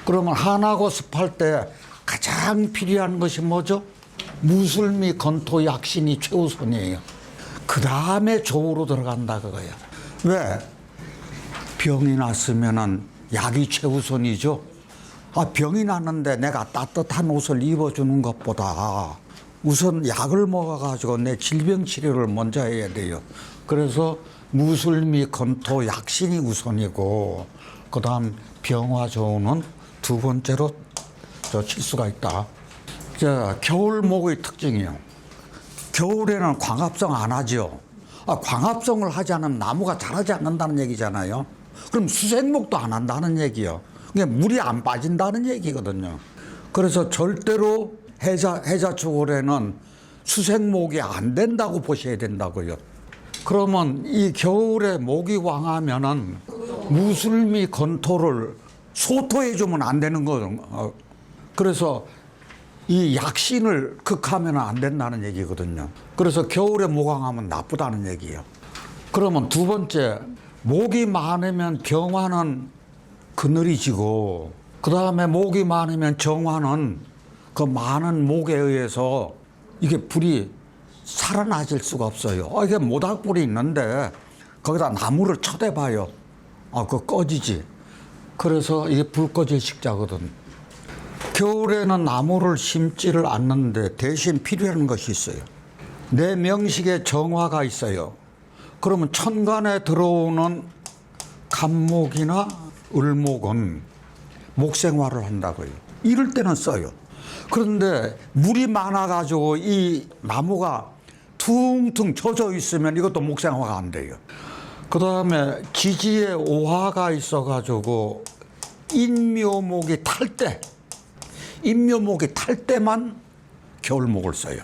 그러면 한하고 습할 때 가장 필요한 것이 뭐죠? 무술미, 건토, 약신이 최우선이에요. 그 다음에 조우로 들어간다 그거예요. 왜? 병이 났으면은 약이 최우선이죠. 병이 났는데 내가 따뜻한 옷을 입어주는 것보다 우선 약을 먹어가지고 내 질병 치료를 먼저 해야 돼요. 그래서 무술미, 건토, 약신이 우선이고 그 다음 병화 조우는 두 번째로 칠 수가 있다. 자, 겨울목의 특징이요. 겨울에는 광합성 안 하죠. 광합성을 하지 않으면 나무가 자라지 않는다는 얘기잖아요. 그럼 수생목도 안 한다는 얘기요. 그게 물이 안 빠진다는 얘기거든요. 그래서 절대로 해자초월에는 수생목이 안 된다고 보셔야 된다고요. 그러면 이 겨울에 목이 왕하면은 무술미, 건토를 소토해주면 안 되는 거예요. 그래서 이 약신을 극하면 안 된다는 얘기거든요. 그래서 겨울에 목왕하면 나쁘다는 얘기예요. 그러면 두 번째, 목이 많으면 병화는 그늘이 지고 그 다음에 목이 많으면 정화는 그 많은 목에 의해서 이게 불이 살아나질 수가 없어요. 이게 모닥불이 있는데 거기다 나무를 쳐대봐요. 그거 꺼지지. 그래서 이게 불 꺼질 식자거든. 겨울에는 나무를 심지를 않는데 대신 필요한 것이 있어요. 내 명식에 정화가 있어요. 그러면 천간에 들어오는 간목이나 을목은 목생화를 한다고요. 이럴 때는 써요. 그런데 물이 많아가지고 이 나무가 퉁퉁 젖어 있으면 이것도 목생화가 안 돼요. 그 다음에 지지에 오화가 있어가지고 인묘목이 탈 때만 겨울목을 써요.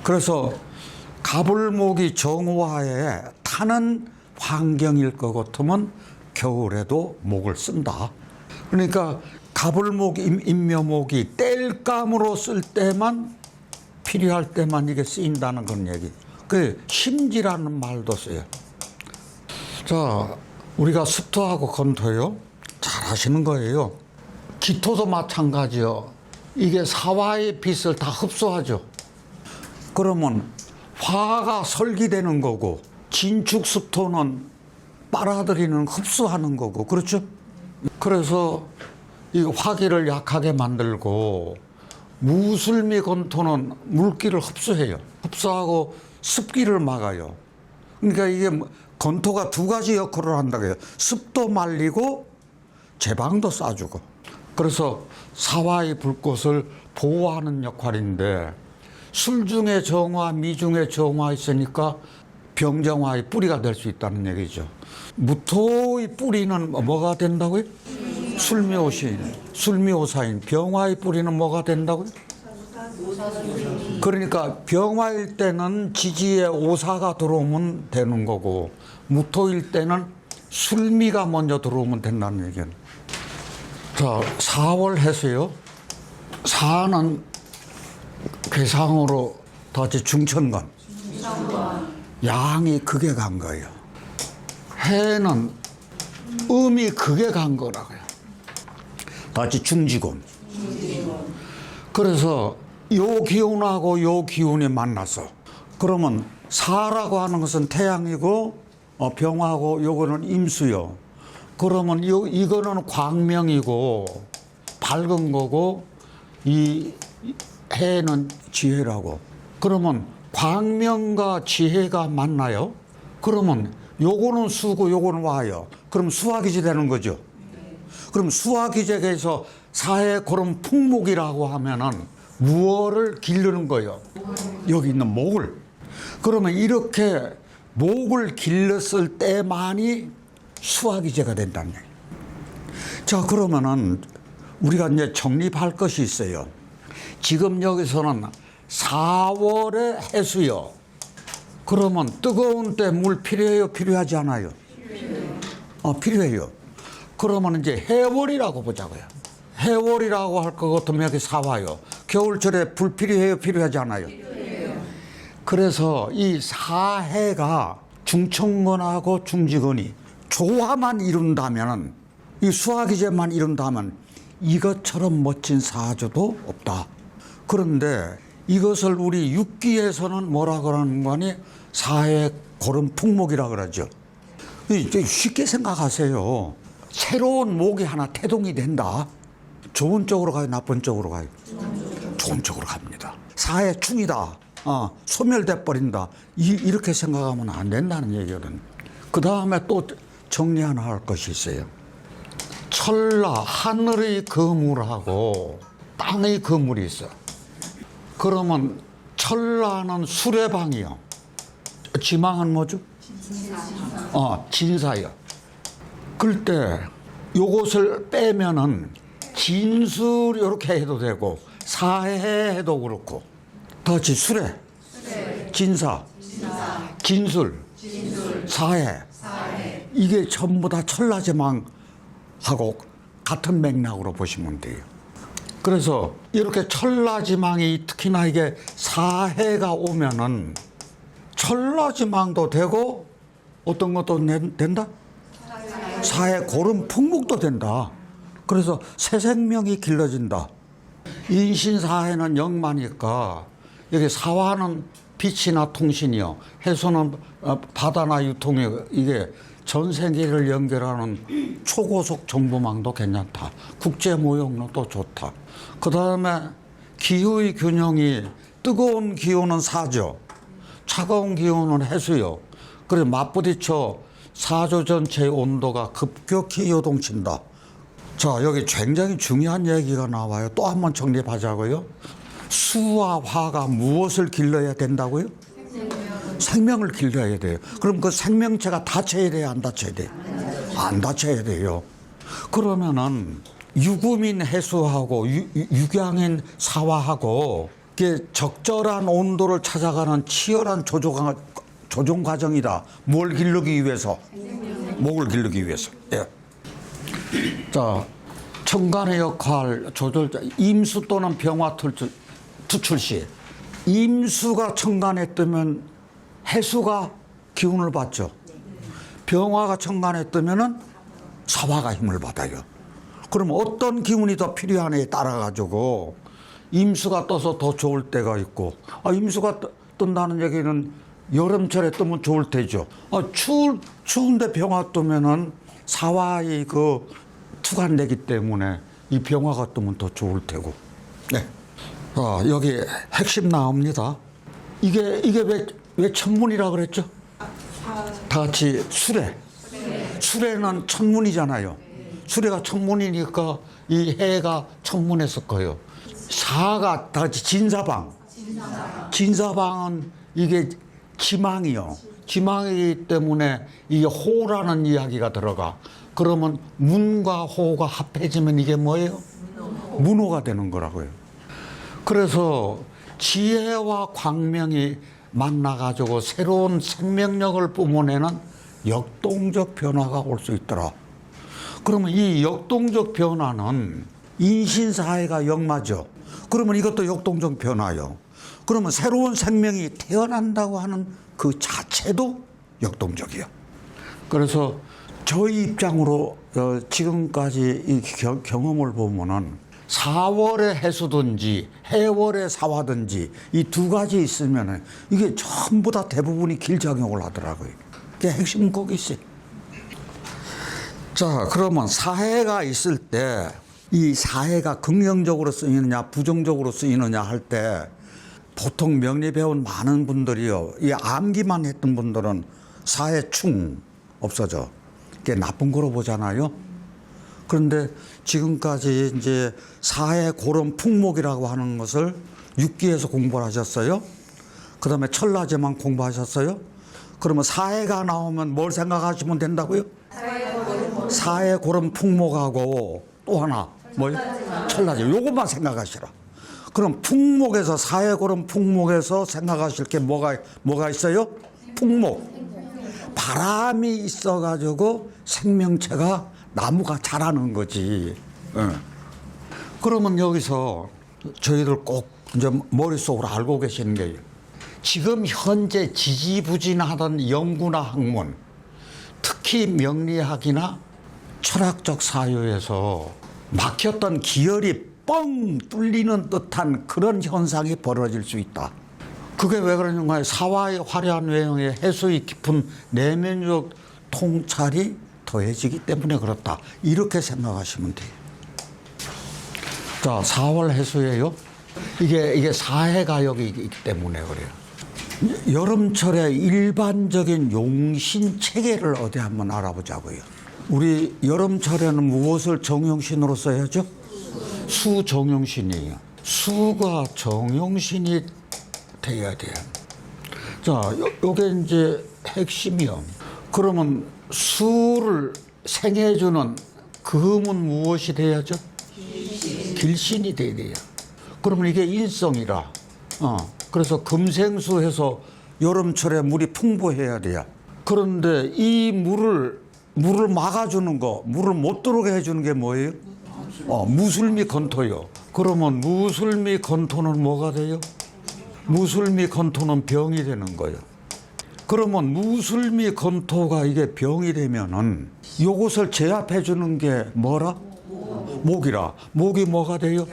그래서 가불목이 정화에 타는 환경일 것 같으면 겨울에도 목을 쓴다. 그러니까 가불목, 인묘목이 땔감으로 쓸 때만 필요할 때만 이게 쓰인다는 그런 얘기. 그 심지라는 말도 써요. 자, 우리가 습토하고 건토요. 잘 아시는 거예요. 기토도 마찬가지요. 이게 사화의 빛을 다 흡수하죠. 그러면 화가 설기되는 거고 진축습토는 빨아들이는 흡수하는 거고 그렇죠? 그래서 이 화기를 약하게 만들고 무술미 건토는 물기를 흡수해요. 흡수하고 습기를 막아요. 그러니까 이게 건토가 두 가지 역할을 한다고 해요. 습도 말리고 제방도 쏴주고. 그래서 사화의 불꽃을 보호하는 역할인데 술 중에 정화, 미 중에 정화 있으니까 병정화의 뿌리가 될 수 있다는 얘기죠. 무토의 뿌리는 뭐가 된다고요? 술미오신, 술미오사인. 병화의 뿌리는 뭐가 된다고요? 그러니까 병화일 때는 지지에 오사가 들어오면 되는 거고 무토일 때는 술미가 먼저 들어오면 된다는 얘기는. 자, 4월 해수요. 사는 괴상으로 다시 중천간. 양이 극에 간 거예요. 해는 음이 극에 간 거라고요. 다시 중지곤. 그래서 요 기운하고 요 기운이 만나서 그러면 사라고 하는 것은 태양이고 병하고 요거는 임수요. 그러면 이거는 광명이고 밝은 거고 이 해는 지혜라고. 그러면 광명과 지혜가 만나요. 그러면 요거는 수고 요거는 와요. 그럼 수화기지 되는 거죠. 그럼 수화기제에서 사해 그럼 풍목이라고 하면은 무엇을 기르는 거예요? 여기 있는 목을. 그러면 이렇게 목을 길렀을 때만이 수화기제가 된다는 얘기예요. 자, 그러면은 우리가 이제 정립할 것이 있어요. 지금 여기서는 4월에 해수요. 그러면 뜨거운 때 물 필요해요? 필요하지 않아요? 필요해요. 그러면 이제 해월이라고 보자고요. 해월이라고 할 것 같으면 여기 사화요. 겨울철에 불 필요해요? 필요하지 않아요? 필요해요. 그래서 이 사해가 중천건하고 중지건이 조화만 이룬다면, 이 수화기제만 이룬다면 이것처럼 멋진 사주도 없다. 그런데 이것을 우리 육기에서는 뭐라 그러는 거니? 사해 고름 풍목이라 그러죠. 쉽게 생각하세요. 새로운 목이 하나 태동이 된다. 좋은 쪽으로 가요, 나쁜 쪽으로 가요? 좋은 쪽으로 갑니다. 사해 충이다. 소멸돼 버린다. 이렇게 생각하면 안 된다는 얘기거든. 그 다음에 또 정리 하나 할 것이 있어요. 천라, 하늘의 거물하고 땅의 거물이 있어. 그러면 천라는 수레방이요. 지망은 뭐죠? 진사요. 그럴 때 요것을 빼면은 진술 이렇게 해도 되고 사해 해도 그렇고 더치 수레, 진사, 진술, 사해. 이게 전부 다 천라지망하고 같은 맥락으로 보시면 돼요. 그래서 이렇게 천라지망이 특히나 이게 사해가 오면은 천라지망도 되고 어떤 것도 된다? 사해 고름 풍목도 된다. 그래서 새 생명이 길러진다. 인신사해는 영마니까 여기 사화는 빛이나 통신이요, 해수는 바다나 유통이, 이게 전 세계를 연결하는 초고속 정보망도 괜찮다. 국제 모형도 좋다. 그 다음에 기후의 균형이 뜨거운 기후는 사죠, 차가운 기후는 해수요. 그래서 맞부딪혀 사조 전체의 온도가 급격히 요동친다. 자, 여기 굉장히 중요한 얘기가 나와요. 또 한번 정립하자고요. 수와 화가 무엇을 길러야 된다고요? 생명을 길러야 돼요. 그럼 그 생명체가 다쳐야 돼요, 안 다쳐야 돼요? 안 다쳐야 돼요. 그러면은 유금인 해수하고 육양인 사화하고 이게 적절한 온도를 찾아가는 치열한 조종 과정이다. 뭘 기르기 위해서? 목을 기르기 위해서. 예. 자, 천간의 역할 조절자, 임수 또는 병화 투출 시 임수가 천간에 뜨면 해수가 기운을 받죠. 병화가 천간에 뜨면은 사화가 힘을 받아요. 그럼 어떤 기운이 더 필요하냐에 따라 가지고 임수가 떠서 더 좋을 때가 있고, 임수가 뜬다는 얘기는 여름철에 뜨면 좋을 때죠. 추운데 병화 뜨면은 사화의 그 투간되기 때문에 이 병화가 뜨면 더 좋을 테고. 네. 여기 핵심 나옵니다. 이게 왜 천문이라 그랬죠? 다 같이 수레. 수레는 천문이잖아요. 수레가 천문이니까 이 해가 천문했을 거예요. 사가 다 같이 진사방. 진사방은 이게 지망이요. 지망이기 때문에 이 호라는 이야기가 들어가. 그러면 문과 호가 합해지면 이게 뭐예요? 문호가 되는 거라고요. 그래서 지혜와 광명이 만나가지고 새로운 생명력을 뿜어내는 역동적 변화가 올 수 있더라. 그러면 이 역동적 변화는 인신사회가 역마죠. 그러면 이것도 역동적 변화요. 그러면 새로운 생명이 태어난다고 하는 그 자체도 역동적이에요. 그래서 저희 입장으로 지금까지 이 경험을 보면은 4월에 해수든지 해월에 사화든지 이 두 가지 있으면은 이게 전부 다 대부분이 길작용을 하더라고요. 그게 핵심 거기 있어요. 자, 그러면 사해가 있을 때 이 사해가 긍정적으로 쓰이느냐 부정적으로 쓰이느냐 할 때 보통 명리 배운 많은 분들이요, 이 암기만 했던 분들은 사해충 없어져. 그게 나쁜 거로 보잖아요. 그런데 지금까지 이제 사해 고름 풍목이라고 하는 것을 육기에서 공부를 하셨어요. 그 다음에 천라제만 공부하셨어요. 그러면 사해가 나오면 뭘 생각하시면 된다고요? 사해 고름 풍목하고 또 하나 뭐요? 천라제. 요것만 생각하시라. 그럼 풍목에서 사해 고름 풍목에서 생각하실 게 뭐가 있어요? 풍목. 바람이 있어가지고 생명체가 나무가 자라는 거지. 그러면 여기서 저희들 꼭 이제 머릿속으로 알고 계시는 게, 지금 현재 지지부진하던 연구나 학문, 특히 명리학이나 철학적 사유에서 막혔던 기혈이 뻥 뚫리는 듯한 그런 현상이 벌어질 수 있다. 그게 왜 그러는가요? 사화의 화려한 외형에 해수의 깊은 내면적 통찰이 더해지기 때문에 그렇다. 이렇게 생각하시면 돼요. 자, 4월 해수예요. 이게 사해가역이 있기 때문에 그래요. 여름철에 일반적인 용신 체계를 어디 한번 알아보자고요. 우리 여름철에는 무엇을 정용신으로 써야죠? 수정용신이에요. 수가 정용신이 돼야 돼요. 자, 요게 이제 핵심이요. 그러면 수를 생해주는 금은 무엇이 돼야죠? 길신이 돼야 돼요. 그러면 이게 인성이라. 그래서 금생수 해서 여름철에 물이 풍부해야 돼요. 그런데 이 물을 막아주는 거, 물을 못 들어오게 해주는 게 뭐예요? 무술미 건토요. 그러면 무술미 건토는 뭐가 돼요? 무술미 건토는 병이 되는 거예요. 그러면 무술미 건토가 이게 병이 되면은 요것을 제압해 주는 게 뭐라? 목이라. 목이 뭐가 돼요?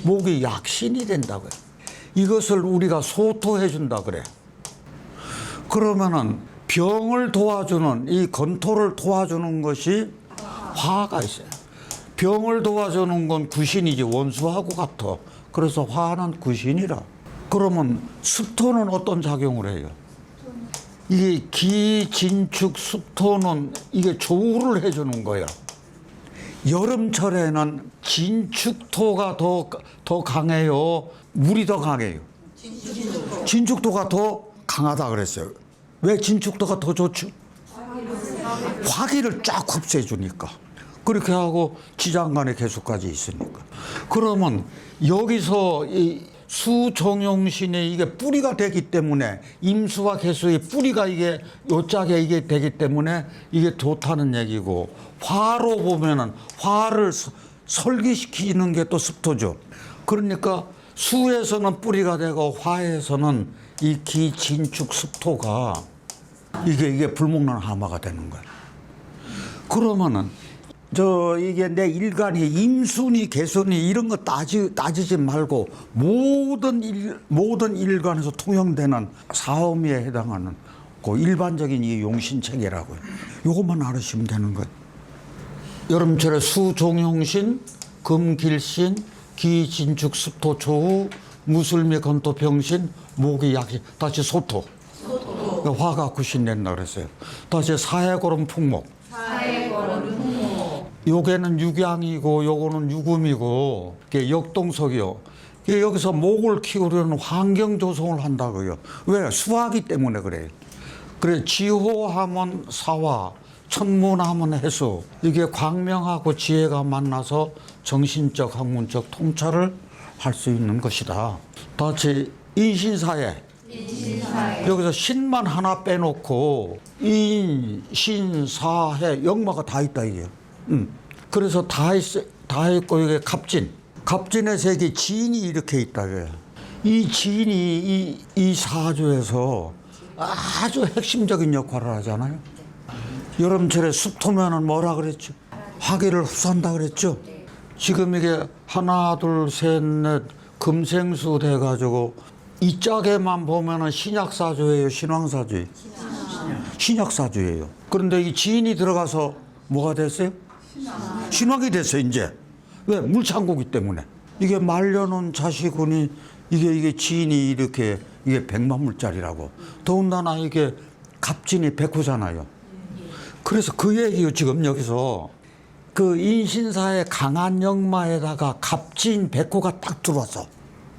목이 약신이 된다고요. 이것을 우리가 소토해 준다 그래. 그러면은 병을 도와주는 이 건토를 도와주는 것이 화가 있어요. 병을 도와주는 건 구신이지 원수하고 같아. 그래서 화는 구신이라. 그러면 습토는 어떤 작용을 해요? 이게 기진축 습토는 이게 조우를 해주는 거야. 여름철에는 진축토가 더 강해요. 물이 더 강해요. 진축토가 더 강하다 그랬어요. 왜 진축토가 더 좋죠? 화기를 쫙 흡수해 주니까. 그렇게 하고 지장간의 개수까지 있으니까. 그러면 여기서 이 수정용신의 이게 뿌리가 되기 때문에 임수와 개수의 뿌리가 이게 요짝에 이게 되기 때문에 이게 좋다는 얘기고, 화로 보면은 화를 설기시키는 게 또 습토죠. 그러니까 수에서는 뿌리가 되고 화에서는 이 기진축 습토가 이게 불목난 하마가 되는 거야. 그러면은 이게 내 일간이 임순이 개순이 이런 거 따지지 말고 모든 일간에서 통용되는 사오미에 해당하는 그 일반적인 이 용신 체계라고요. 요것만 알으시면 되는 거예요. 여름철에 수종용신, 금길신, 기진축 습토 조우, 무술미 건토병신, 목이 약신, 다시 소토. 화가 구신된다 그랬어요. 다시 사해고름 풍목. 요게는 육양이고 요거는 유금이고 이게 역동석이요. 이게 여기서 목을 키우려는 환경 조성을 한다고요. 왜? 수하기 때문에 그래요. 그래 지호하면 사화, 천문하면 해수. 이게 광명하고 지혜가 만나서 정신적, 학문적 통찰을 할 수 있는 것이다. 다시 인신사회. 여기서 신만 하나 빼놓고 인, 신, 사해, 역마가 다 있다 이게. 그래서 다 있고 이게 갑진의 세계 진이 이렇게 있다 그래요. 이 진이 이 사주에서 아주 핵심적인 역할을 하잖아요. 여름철에 습토면은 뭐라 그랬죠? 화기를 흡수한다 그랬죠? 지금 이게 하나, 둘, 셋, 넷 금생수 돼가지고 이 짝에만 보면은 신약사주예요, 신왕사주예요? 신약사주예요. 그런데 이 지인이 들어가서 뭐가 됐어요? 신왕이 됐어요, 이제. 왜? 물창고기 때문에. 이게 말려놓은 자식운이 이게 지인이 이렇게 이게 100만물짜리라고. 더군다나 이게 갑진이 백호잖아요. 그래서 그 얘기요, 지금 여기서. 그 인신사의 강한 역마에다가 갑진 백호가 딱 들어왔어.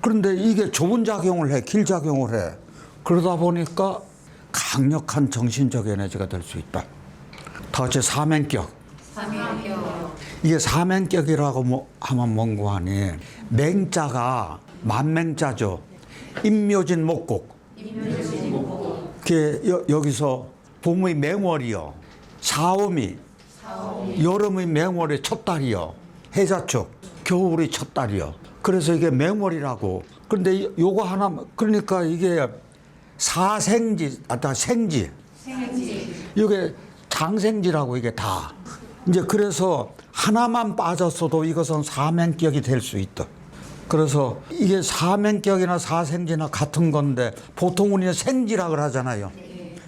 그런데 이게 좁은 작용을 해, 길작용을 해. 그러다 보니까 강력한 정신적 에너지가 될 수 있다. 다같이 사맹격. 이게 사맹격이라고 하면 뭔고 하니, 맹자가 만맹자죠. 임묘진 목곡. 여기서 봄의 맹월이요. 사오미. 여름의 맹월의 첫 달이요. 해자축. 겨울의 첫 달이요. 그래서 이게 맹월이라고. 그런데 요거 하나, 그러니까 이게 사생지, 생지. 이게 장생지라고 이게 다. 이제 그래서 하나만 빠졌어도 이것은 사맹격이 될 수 있다. 그래서 이게 사맹격이나 사생지나 같은 건데 보통 우리는 생지라고 하잖아요.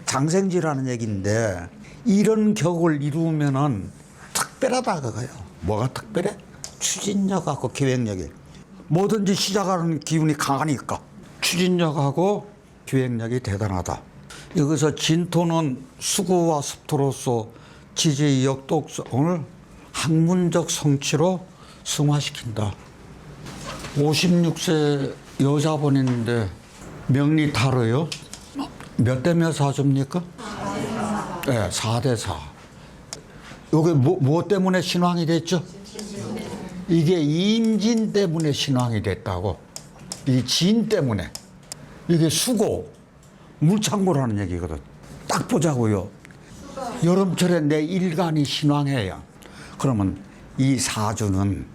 장생지라는 얘기인데 이런 격을 이루면은 특별하다 그거예요. 뭐가 특별해? 추진력하고 기획력이. 뭐든지 시작하는 기운이 강하니까 추진력하고 기획력이 대단하다. 여기서 진토는 수고와 습토로서 지지의 역독성을 학문적 성취로 승화시킨다. 56세 여자분인데 명리 타로요. 몇 대 몇 사주입니까? 네, 4대 4. 이게 뭐 때문에 신왕이 됐죠? 이게 임진 때문에 신왕이 됐다고. 이 진 때문에. 이게 수고, 물창고라는 얘기거든. 딱 보자고요. 여름철에 내 일간이 신왕해요. 그러면 이 사주는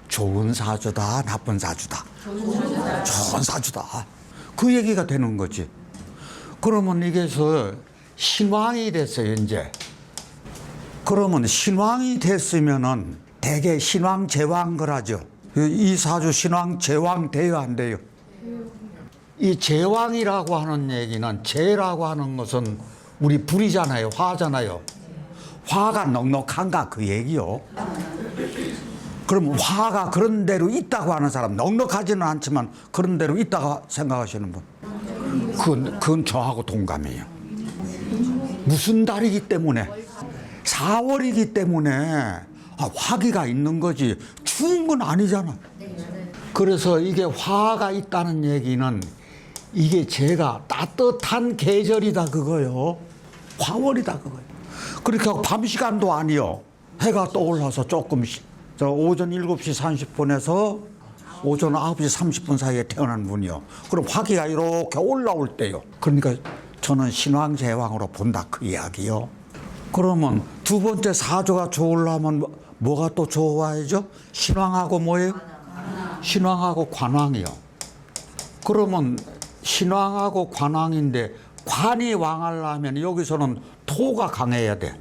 좋은 사주다, 나쁜 사주다. 좋은 사주다. 그 얘기가 되는 거지. 그러면 이게서 신왕이 됐어요, 이제. 그러면 신왕이 됐으면은 대개 신왕 제왕 그러죠. 이 사주 신왕 제왕 돼요, 안 돼요? 이 제왕이라고 하는 얘기는 제라고 하는 것은 우리 불이잖아요, 화잖아요. 화가 넉넉한가 그 얘기요. 그럼 화가 그런 대로 있다고 하는 사람, 넉넉하지는 않지만 그런 대로 있다고 생각하시는 분, 그건 저하고 동감이에요. 무슨 달이기 때문에? 4월이기 때문에 화기가 있는 거지 추운 건 아니잖아. 그래서 이게 화가 있다는 얘기는 이게 제가 따뜻한 계절이다 그거요. 화월이다 그거요. 그러니까 밤 시간도 아니요. 해가 떠올라서 조금 오전 7시 30분에서 오전 9시 30분 사이에 태어난 분이요. 그럼 화기가 이렇게 올라올 때요. 그러니까 저는 신왕제왕으로 본다 그 이야기요. 그러면 두 번째 사주가 좋으려면 뭐가 또 좋아야죠? 신왕하고 뭐예요? 신왕하고 관왕이요. 그러면 신왕하고 관왕인데 관이 왕하려면 여기서는 토가 강해야 돼.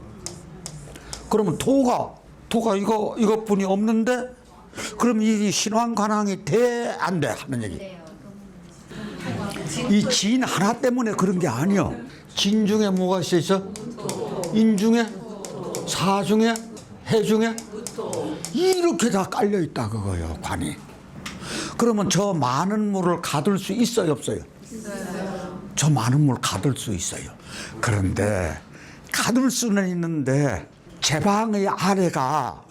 그러면 토가 이것뿐이 없는데 그럼 이 신왕 관왕이 돼 안 돼 하는 얘기. 이 진 하나 때문에 그런 게 아니요. 진 중에 뭐가 있어? 인 중에, 사 중에, 해 중에 이렇게 다 깔려 있다 그거예요, 관이. 그러면 저 많은 물을 가둘 수 있어요, 없어요? 저 많은 물 가둘 수 있어요. 그런데 가둘 수는 있는데 제 방의 아래가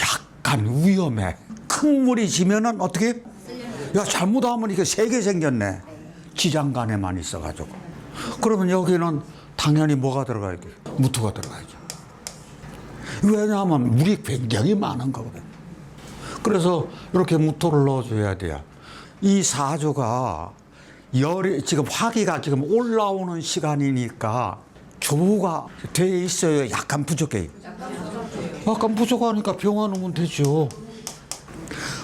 약간 위험해. 큰 물이 지면은 어떻게? 야, 잘못하면 이게 세 개 생겼네. 지장간에만 있어가지고. 그러면 여기는 당연히 뭐가 들어가야 돼? 무토가 들어가야죠. 왜냐하면 물이 굉장히 많은 거거든. 그래서 이렇게 무토를 넣어줘야 돼요. 이 사주가 열이 지금 화기가 지금 올라오는 시간이니까 조우가 돼 있어요. 약간 부족해요. 약간 부족하니까 병원 오면 되죠.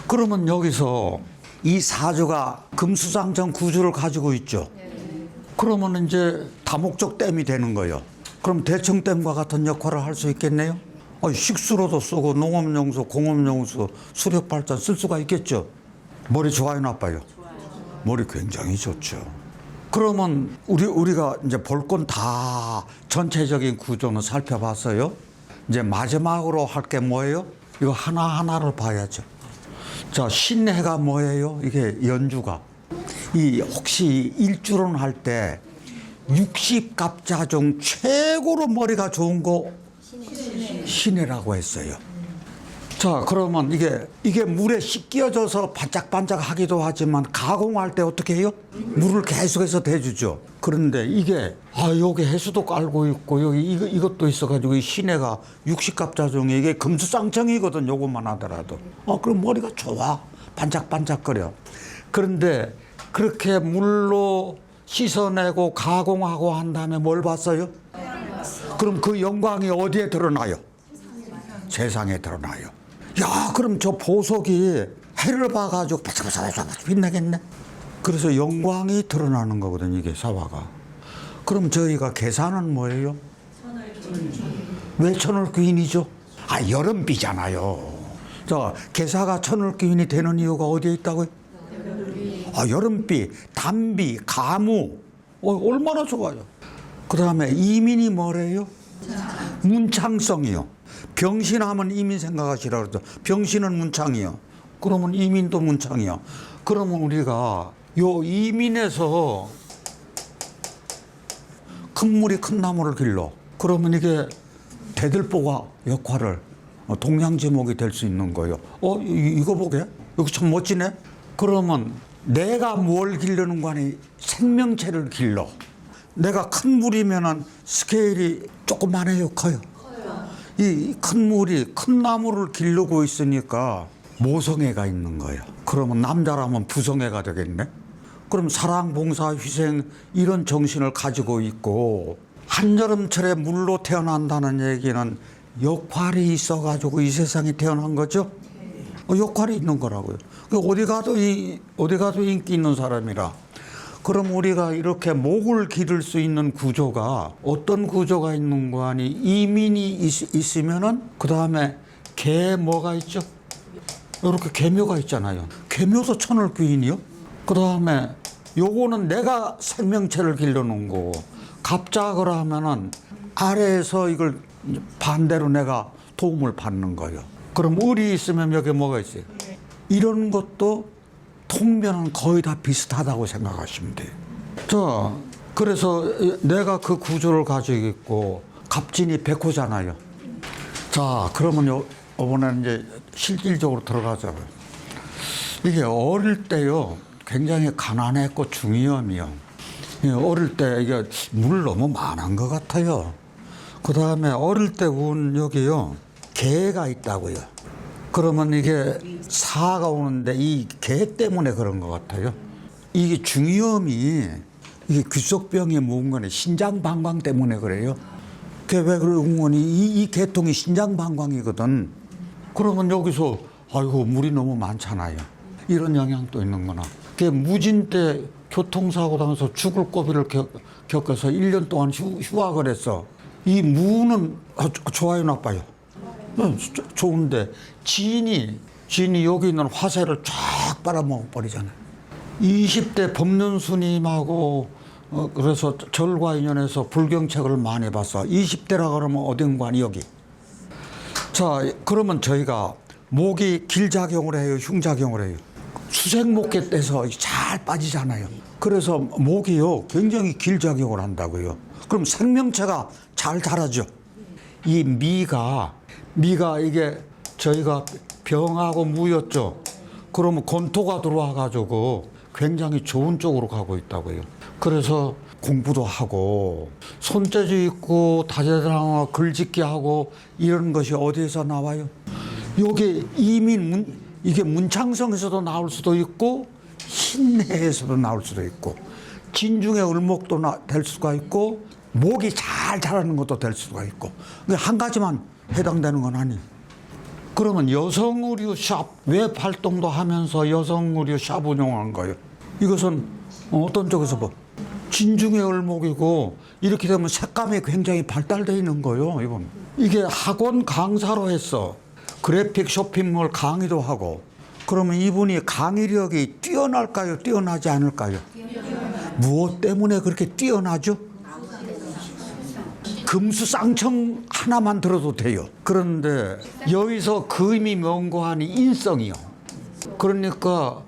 그러면 여기서 이 사주가 금수상정 구주를 가지고 있죠. 그러면 이제 다목적 댐이 되는 거예요. 그럼 대청댐과 같은 역할을 할 수 있겠네요. 식수로도 쓰고 농업용수, 공업용수, 수력발전 쓸 수가 있겠죠. 머리 좋아요, 나빠요? 머리 굉장히 좋죠. 그러면 우리가 이제 볼 건 다 전체적인 구조는 살펴봤어요. 이제 마지막으로 할 게 뭐예요? 이거 하나하나를 봐야죠. 자, 신해가 뭐예요? 이게 연주가. 혹시 일주론 할 때 60갑자 중 최고로 머리가 좋은 거 신해라고 했어요. 자, 그러면 이게 물에 씻겨져서 반짝반짝 하기도 하지만 가공할 때 어떻게 해요? 물을 계속해서 대주죠. 그런데 여기 해수도 깔고 있고 여기 이것도 있어가지고 이 신해가 60갑자 중에 이게 금수상청이거든. 요것만 하더라도. 그럼 머리가 좋아. 반짝반짝거려. 그런데 그렇게 물로 씻어내고 가공하고 한 다음에 뭘 봤어요? 그럼 그 영광이 어디에 드러나요? 세상에 드러나요. 야, 그럼 저 보석이 해를 봐가지고 바삭바삭 빛나겠네. 그래서 영광이 드러나는 거거든, 이게 사화가. 그럼 저희가 계산은 뭐예요? 왜 천을 귀인이죠? 여름비잖아요. 자, 개사가 천을기운이 되는 이유가 어디에 있다고요? 여름비, 단비, 가무. 얼마나 좋아요. 그 다음에 이민이 뭐래요? 문창성이요. 병신하면 이민 생각하시라 그러죠. 병신은 문창이요. 그러면 이민도 문창이요. 그러면 우리가 요 이민에서 큰 물이 큰 나무를 길러. 그러면 이게 대들보가 역할을 동양제목이 될 수 있는 거예요. 이거 보게? 이거 참 멋지네? 그러면 내가 뭘 기르는 거 아니 생명체를 길러. 내가 큰 물이면은 스케일이 조그만해요, 커요? 이 큰 물이 큰 나무를 기르고 있으니까 모성애가 있는 거예요. 그러면 남자라면 부성애가 되겠네? 그럼 사랑, 봉사, 희생 이런 정신을 가지고 있고 한여름철에 물로 태어난다는 얘기는 역할이 있어가지고 이 세상에 태어난 거죠? 역할이 있는 거라고요. 어디 가도 인기 있는 사람이라. 그럼 우리가 이렇게 목을 기를 수 있는 구조가 어떤 구조가 있는 거 아니? 이민이 있으면은 그 다음에 개 뭐가 있죠? 이렇게 개묘가 있잖아요. 개묘도 천을귀인이요. 그 다음에 요거는 내가 생명체를 길러놓은 거고 갑작을 하면은 아래에서 이걸 반대로 내가 도움을 받는 거예요. 그럼 을이 있으면 여기 뭐가 있어요? 이런 것도 통면은 거의 다 비슷하다고 생각하시면 돼요. 자, 그래서 내가 그 구조를 가지고 있고 갑진이 백호잖아요. 자, 그러면 이번에는 이제 실질적으로 들어가자고요. 이게 어릴 때요, 굉장히 가난했고 중이염이요. 어릴 때 이게 물 너무 많은 것 같아요. 그 다음에 어릴 때 운 여기요, 개가 있다고요. 그러면 이게 사가 오는데 이 개 때문에 그런 것 같아요. 이게 중이염이 이게 귀속병이 뭔가네 신장방광 때문에 그래요. 그게 왜 그런 거니? 이 개통이 신장방광이거든. 그러면 여기서 아이고 물이 너무 많잖아요. 이런 영향도 있는구나. 그게 무진 때 교통사고 당해서 죽을 고비를 겪어서 1년 동안 휴학을 했어. 이 무는 좋아요, 나빠요? 좋은데 진이 여기 있는 화살을 쫙 빨아먹어 버리잖아요. 20대 법륜스님하고 그래서 절과 인연에서 불경책을 많이 봤어. 20대라 그러면 어딘가 여기. 자, 그러면 저희가 목이 길작용을 해요, 흉작용을 해요? 수생목계 떼서 잘 빠지잖아요. 그래서 목이요 굉장히 길작용을 한다고요. 그럼 생명체가 잘 자라죠. 이 미가 이게 저희가 병하고 무였죠. 그러면 건토가 들어와 가지고 굉장히 좋은 쪽으로 가고 있다고요. 그래서 공부도 하고 손재주 있고 다재다능하고 글짓기 하고 이런 것이 어디에서 나와요? 여기 이게 문창성에서도 나올 수도 있고 신해에서도 나올 수도 있고 진중의 을목도 될 수가 있고 목이 잘 자라는 것도 될 수가 있고 한 가지만 해당되는 건 아니에요. 그러면 여성의류 샵 웹 활동도 하면서 여성의류 샵 운영한 거예요. 이것은 어떤 쪽에서 뭐 진중의 을목이고 이렇게 되면 색감이 굉장히 발달되어 있는 거예요. 이건 이게 학원 강사로 했어. 그래픽 쇼핑몰 강의도 하고. 그러면 이분이 강의력이 뛰어날까요? 뛰어나지 않을까요? 무엇 때문에 그렇게 뛰어나죠? 금수쌍청 하나만 들어도 돼요. 그런데 여기서 금이 명고하니 인성이요. 그러니까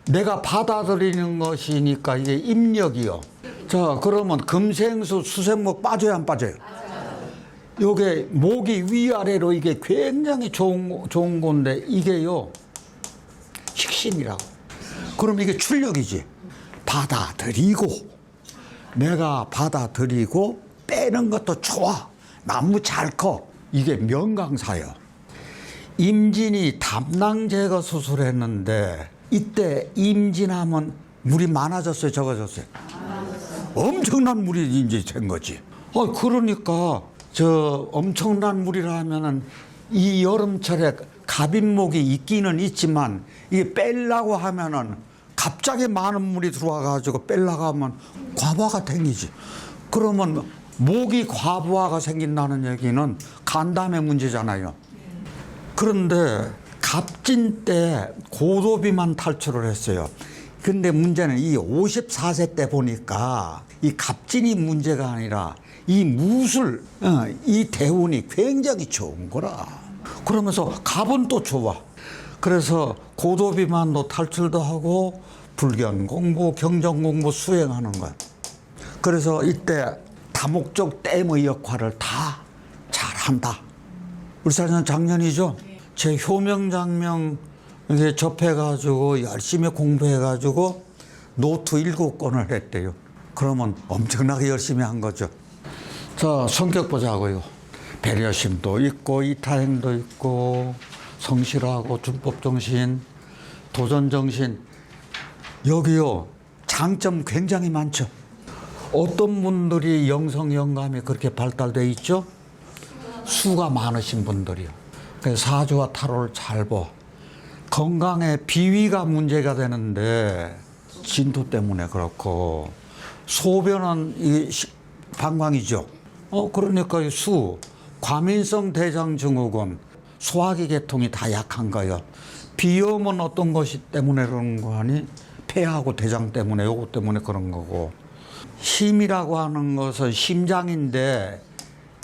내가 받아들이는 것이니까 이게 입력이요. 자, 그러면 금생수 수생목 빠져요, 안 빠져요? 요게 목이 위아래로 이게 굉장히 좋은 건데 이게요 식신이라고. 그럼 이게 출력이지. 받아들이고 내가 받아들이고 빼는 것도 좋아. 나무 잘 커. 이게 명강사예요. 임진이 담낭 제거 수술했는데 이때 임진하면 물이 많아졌어요, 적어졌어요? 엄청난 물이 이제 된 거지. 그러니까 저 엄청난 물이라면은 이 여름철에 갑인목이 있기는 있지만 이게 빼려고 하면은 갑자기 많은 물이 들어와가지고 빼려고 하면 과부하가 생기지. 그러면 목이 과부하가 생긴다는 얘기는 간담의 문제잖아요. 그런데 갑진 때 고도비만 탈출을 했어요. 근데 문제는 이 54세 때 보니까 이 갑진이 문제가 아니라 이 무술, 이 대운이 굉장히 좋은 거라. 그러면서 갑은 또 좋아. 그래서 고도비만도 탈출도 하고 불견 공부, 경전 공부 수행하는 거야. 그래서 이때 다목적 댐의 역할을 다 잘한다. 우리 사는 작년이죠. 제 효명장명 이게 접해가지고 열심히 공부해가지고 노트 7권을 했대요. 그러면 엄청나게 열심히 한 거죠. 자, 성격 보자고요. 배려심도 있고 이타행도 있고 성실하고 준법정신, 도전정신. 여기요 장점 굉장히 많죠. 어떤 분들이 영성 영감이 그렇게 발달돼 있죠? 수가 많으신 분들이요. 그래서 사주와 타로를 잘 봐. 건강에 비위가 문제가 되는데 진토 때문에 그렇고 소변은 이 방광이죠. 그러니까 수, 과민성 대장 증후군, 소화기 계통이 다 약한 거예요. 비염은 어떤 것이 때문에 그런 거 아니? 폐하고 대장 때문에 요거 때문에 그런 거고. 힘이라고 하는 것은 심장인데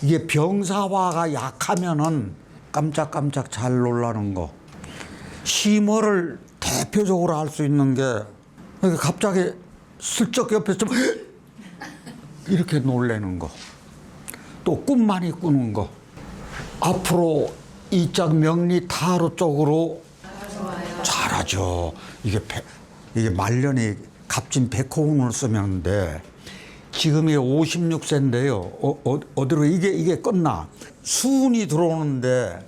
이게 병사화가 약하면은 깜짝깜짝 잘 놀라는 거. 심어를 대표적으로 알 수 있는 게 갑자기 슬쩍 옆에서 좀 이렇게 놀래는 거. 또 꿈 많이 꾸는 거. 앞으로 이짝 명리 타로 쪽으로 잘하죠. 이게 말년이 갑진 백호운을 쓰면데 지금이 56세인데요. 어디로 이게 끝나. 수운이 들어오는데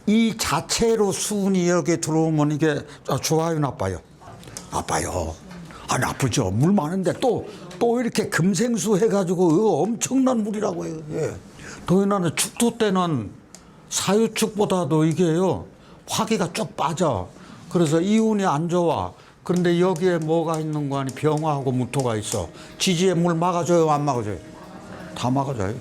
이 자체로 수운이 여기 들어오면 이게 좋아요, 나빠요? 나빠요. 나쁘죠. 물 많은데 또 이렇게 금생수 해가지고 이거 엄청난 물이라고 해요. 예. 더군다나 축토 때는 사유축보다도 이게요 화기가 쭉 빠져. 그래서 이운이 안 좋아. 그런데 여기에 뭐가 있는 거 아니? 병화하고 무토가 있어. 지지에 물 막아줘요, 안 막아줘요? 다 막아줘요.